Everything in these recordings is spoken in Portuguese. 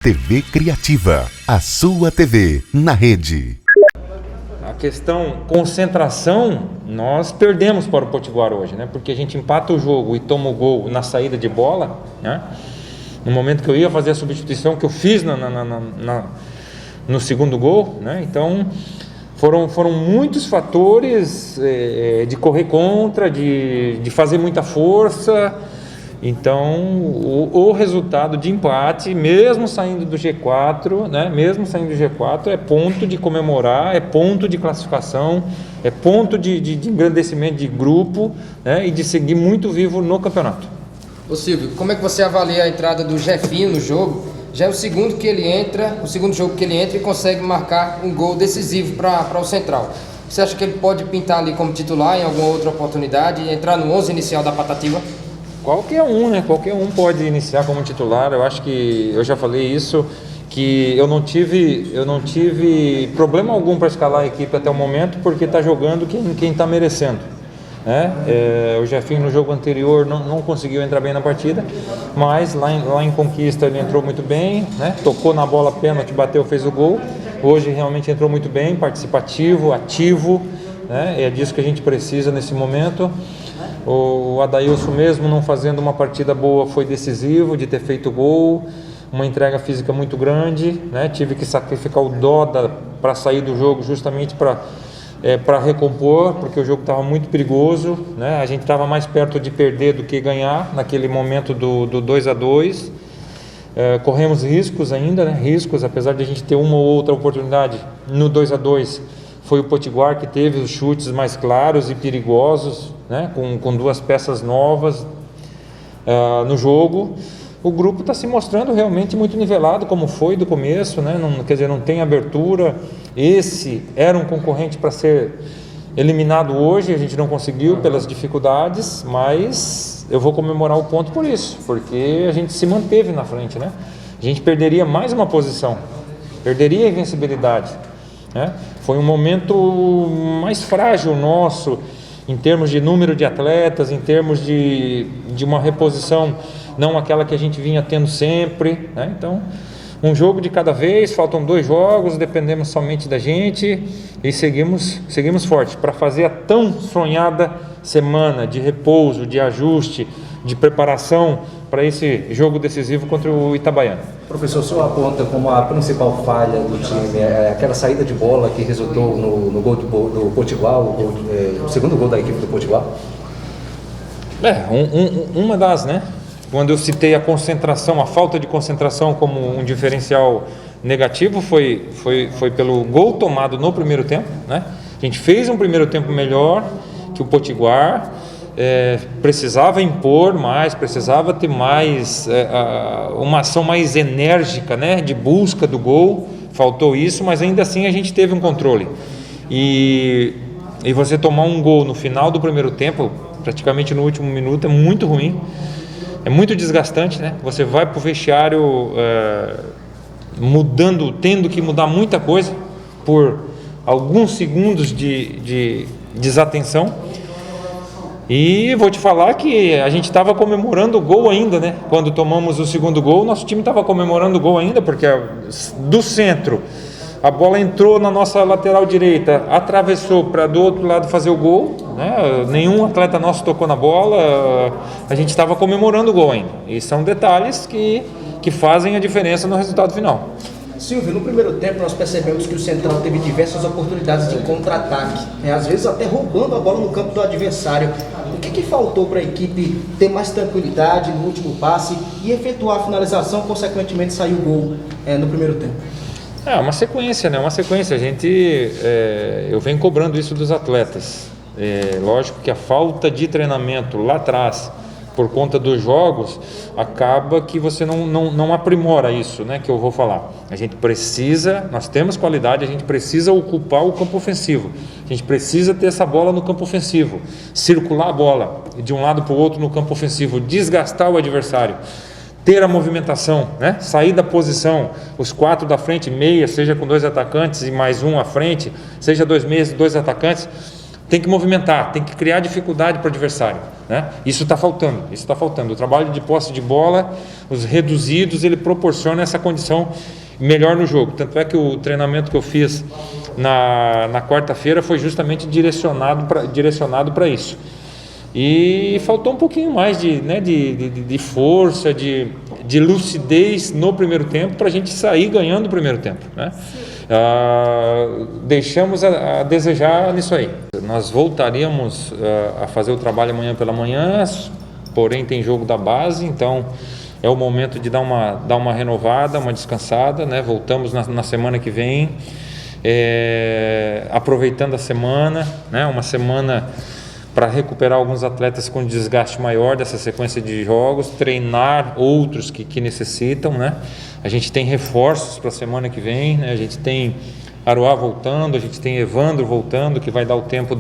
TV Criativa, a sua TV na rede. A questão concentração, nós perdemos para o Potiguar hoje, né? Porque a gente empata o jogo e toma o gol na saída de bola, né? No momento que eu ia fazer a substituição que eu fiz no segundo gol, né? Então foram muitos fatores de correr contra, de fazer muita força. Então o resultado de empate, mesmo saindo do G4, né? Mesmo saindo do G4, é ponto de comemorar, é ponto de classificação, é ponto de engrandecimento de grupo, né? E de seguir muito vivo no campeonato. Ô Silvio, como é que você avalia a entrada do Jefinho no jogo? Já é o segundo jogo que ele entra e consegue marcar um gol decisivo para o Central. Você acha que ele pode pintar ali como titular em alguma outra oportunidade e entrar no 11 inicial da Patativa? Qualquer um, né? Qualquer um pode iniciar como titular. Eu acho que eu já falei isso, que eu não tive problema algum para escalar a equipe até o momento, porque está jogando quem está merecendo, né? O Jefinho no jogo anterior não conseguiu entrar bem na partida, mas lá em Conquista ele entrou muito bem, né? Tocou na bola, pênalti, bateu, fez o gol. Hoje realmente entrou muito bem, participativo, ativo, né? É disso que a gente precisa nesse momento. O Adailson, mesmo não fazendo uma partida boa, foi decisivo de ter feito gol, uma entrega física muito grande, né? Tive que sacrificar o Doda para sair do jogo justamente para recompor, porque o jogo estava muito perigoso, né? A gente estava mais perto de perder do que ganhar naquele momento do 2-2. Corremos riscos ainda, né? Riscos, apesar de a gente ter uma ou outra oportunidade no 2-2. Foi o Potiguar que teve os chutes mais claros e perigosos, né? Com duas peças novas no jogo. O grupo está se mostrando realmente muito nivelado, como foi do começo, né? Quer dizer, não tem abertura. Esse era um concorrente para ser eliminado hoje, a gente não conseguiu pelas dificuldades, mas eu vou comemorar o ponto por isso, porque a gente se manteve na frente, né? A gente perderia mais uma posição, perderia a invencibilidade, né? Foi um momento mais frágil nosso, em termos de número de atletas, em termos de uma reposição, não aquela que a gente vinha tendo sempre, né? Então, um jogo de cada vez, faltam 2 jogos, dependemos somente da gente e seguimos forte para fazer a tão sonhada semana de repouso, de ajuste, de preparação para esse jogo decisivo contra o Itabaiana. Professor, o senhor aponta como a principal falha do time aquela saída de bola que resultou no gol do Potiguar, o segundo gol da equipe do Potiguar? Uma das, né? Quando eu citei a concentração, a falta de concentração como um diferencial negativo, foi pelo gol tomado no primeiro tempo, né? A gente fez um primeiro tempo melhor que o Potiguar, precisava impor mais, precisava ter mais, uma ação mais enérgica, né? De busca do gol, faltou isso, mas ainda assim a gente teve um controle. E você tomar um gol no final do primeiro tempo, praticamente no último minuto, é muito ruim. É muito desgastante, né? Você vai para o vestiário tendo que mudar muita coisa por alguns segundos de desatenção. E vou te falar que a gente estava comemorando o gol ainda, né? Quando tomamos o segundo gol, nosso time estava comemorando o gol ainda, porque do centro a bola entrou na nossa lateral direita, atravessou para do outro lado fazer o gol, né? Nenhum atleta nosso tocou na bola, a gente estava comemorando o gol ainda. E são detalhes que fazem a diferença no resultado final. Silvio, no primeiro tempo nós percebemos que o Central teve diversas oportunidades de contra-ataque, às vezes até roubando a bola no campo do adversário. O que faltou para a equipe ter mais tranquilidade no último passe e efetuar a finalização, consequentemente sair o gol no primeiro tempo? Uma sequência, né? Uma sequência. Eu venho cobrando isso dos atletas. Lógico que a falta de treinamento lá atrás, por conta dos jogos, acaba que você não aprimora isso, né? Que eu vou falar. Nós temos qualidade, a gente precisa ocupar o campo ofensivo. A gente precisa ter essa bola no campo ofensivo, circular a bola de um lado para o outro no campo ofensivo, desgastar o adversário. Ter a movimentação, né? Sair da posição, os 4 da frente, meia, seja com 2 atacantes e mais um à frente, seja 2 meias e 2 atacantes, tem que movimentar, tem que criar dificuldade para o adversário. né? Isso está faltando. O trabalho de posse de bola, os reduzidos, ele proporciona essa condição melhor no jogo. Tanto é que o treinamento que eu fiz na quarta-feira foi justamente direcionado para isso. E faltou um pouquinho mais de força, de lucidez no primeiro tempo para a gente sair ganhando o primeiro tempo, né? Deixamos a desejar nisso aí. Nós voltaríamos a fazer o trabalho amanhã pela manhã, porém tem jogo da base, então é o momento de dar uma renovada, uma descansada, né? Voltamos na semana que vem, aproveitando a semana, né? Uma semana para recuperar alguns atletas com desgaste maior dessa sequência de jogos, treinar outros que necessitam, né? A gente tem reforços para a semana que vem, né? A gente tem Aruá voltando, a gente tem Evandro voltando, que vai dar o tempo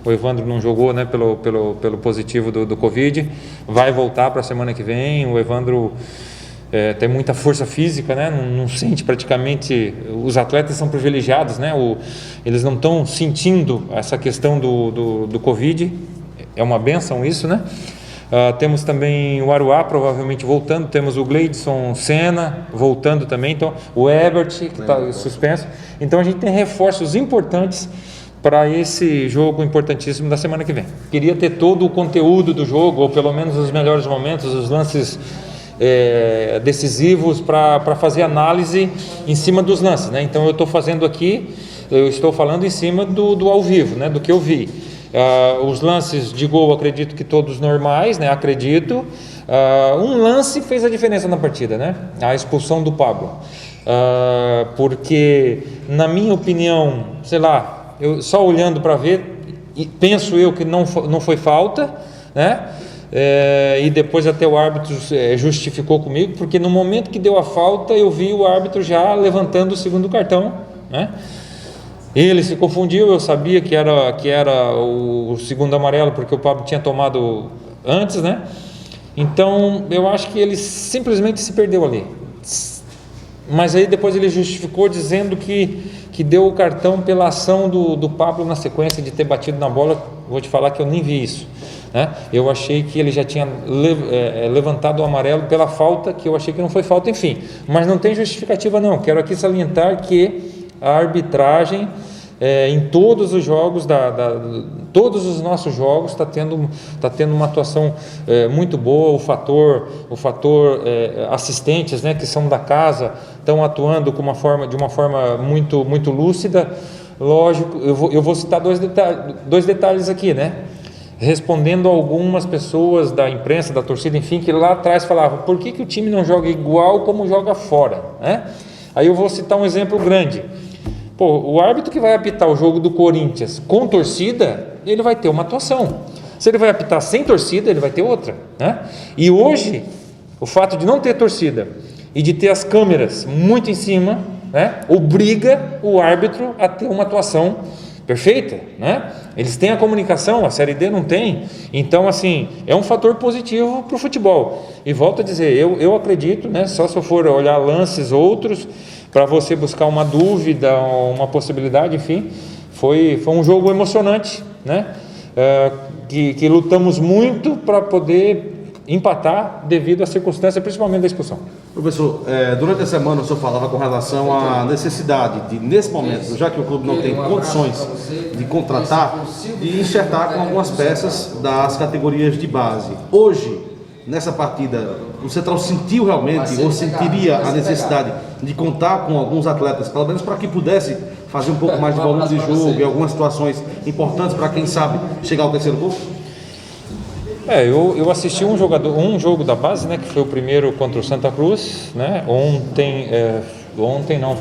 o Evandro não jogou, né, pelo positivo do Covid, vai voltar para a semana que vem. O Evandro tem muita força física, né? Não sente praticamente, os atletas são privilegiados, né? Eles não estão sentindo essa questão do Covid, é uma bênção isso, né? Temos também o Aruá provavelmente voltando, temos o Gleidson Senna voltando também, então o Ebert que está suspenso. Então a gente tem reforços importantes para esse jogo importantíssimo da semana que vem. Queria ter todo o conteúdo do jogo, ou pelo menos os melhores momentos, os lances decisivos para fazer análise em cima dos lances, né? Então eu estou falando em cima do ao vivo, né? Do que eu vi. Os lances de gol, acredito que todos normais, né? Acredito. Um lance fez a diferença na partida, né? A expulsão do Pablo. Porque, na minha opinião, sei lá, eu só olhando para ver, penso eu que não foi falta, né? E depois até o árbitro justificou comigo, porque no momento que deu a falta, eu vi o árbitro já levantando o segundo cartão, né? Ele se confundiu, eu sabia que era o segundo amarelo, porque o Pablo tinha tomado antes, né? Então, eu acho que ele simplesmente se perdeu ali. Mas aí depois ele justificou dizendo que deu o cartão pela ação do Pablo na sequência de ter batido na bola. Vou te falar que eu nem vi isso, né? Eu achei que ele já tinha levantado o amarelo pela falta, que eu achei que não foi falta, enfim. Mas não tem justificativa não. Quero aqui salientar que a arbitragem em todos os jogos, todos os nossos jogos está tendo uma atuação muito boa. O fator assistentes, né, que são da casa, estão atuando de uma forma muito, muito lúcida. Lógico, eu vou citar dois detalhes aqui, né? Respondendo a algumas pessoas da imprensa, da torcida, enfim, que lá atrás falavam: por que o time não joga igual como joga fora, né? Aí eu vou citar um exemplo grande. O árbitro que vai apitar o jogo do Corinthians com torcida, ele vai ter uma atuação. Se ele vai apitar sem torcida, ele vai ter outra, né? E hoje, o fato de não ter torcida e de ter as câmeras muito em cima, né, obriga o árbitro a ter uma atuação perfeita, né? Eles têm a comunicação, a Série D não tem. Então, assim, é um fator positivo para o futebol. E volto a dizer, eu acredito, né, só se eu for olhar lances outros, para você buscar uma dúvida, uma possibilidade, enfim, foi um jogo emocionante, né? Que lutamos muito para poder empatar devido à circunstância, principalmente da expulsão. Professor, durante a semana o senhor falava com relação à necessidade de, nesse momento, já que o clube não tem condições de contratar, de enxertar com algumas peças das categorias de base. Hoje, nessa partida, o Central sentiu realmente, ou sentiria a necessidade de contar com alguns atletas, pelo menos para que pudesse fazer um pouco mais de volume de jogo e algumas situações importantes para, quem sabe, chegar ao terceiro gol? Eu assisti um jogo da base, né, que foi o primeiro contra o Santa Cruz, né?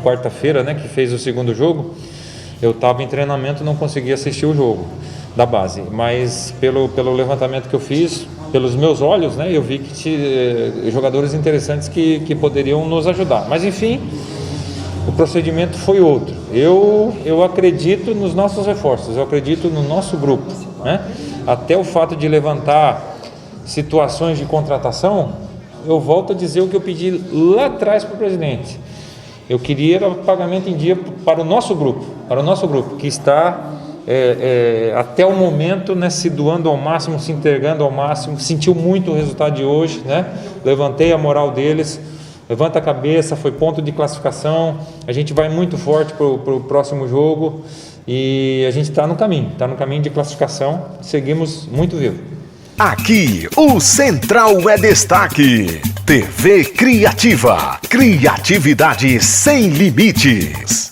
Quarta-feira, né, que fez o segundo jogo. Eu estava em treinamento, não consegui assistir o jogo da base, mas pelo levantamento que eu fiz, pelos meus olhos, né, eu vi que tinha jogadores interessantes que poderiam nos ajudar. Mas enfim, o procedimento foi outro. Eu acredito nos nossos reforços, eu acredito no nosso grupo, né? Até o fato de levantar situações de contratação, eu volto a dizer o que eu pedi lá atrás para o presidente. Eu queria pagamento em dia para o nosso grupo, que está até o momento, né, se doando ao máximo, se entregando ao máximo, sentiu muito o resultado de hoje, né? Levantei a moral deles, levanta a cabeça, foi ponto de classificação, a gente vai muito forte para o próximo jogo e a gente está no caminho de classificação, seguimos muito vivo. Aqui, o Central é destaque. TV Criativa. Criatividade sem limites.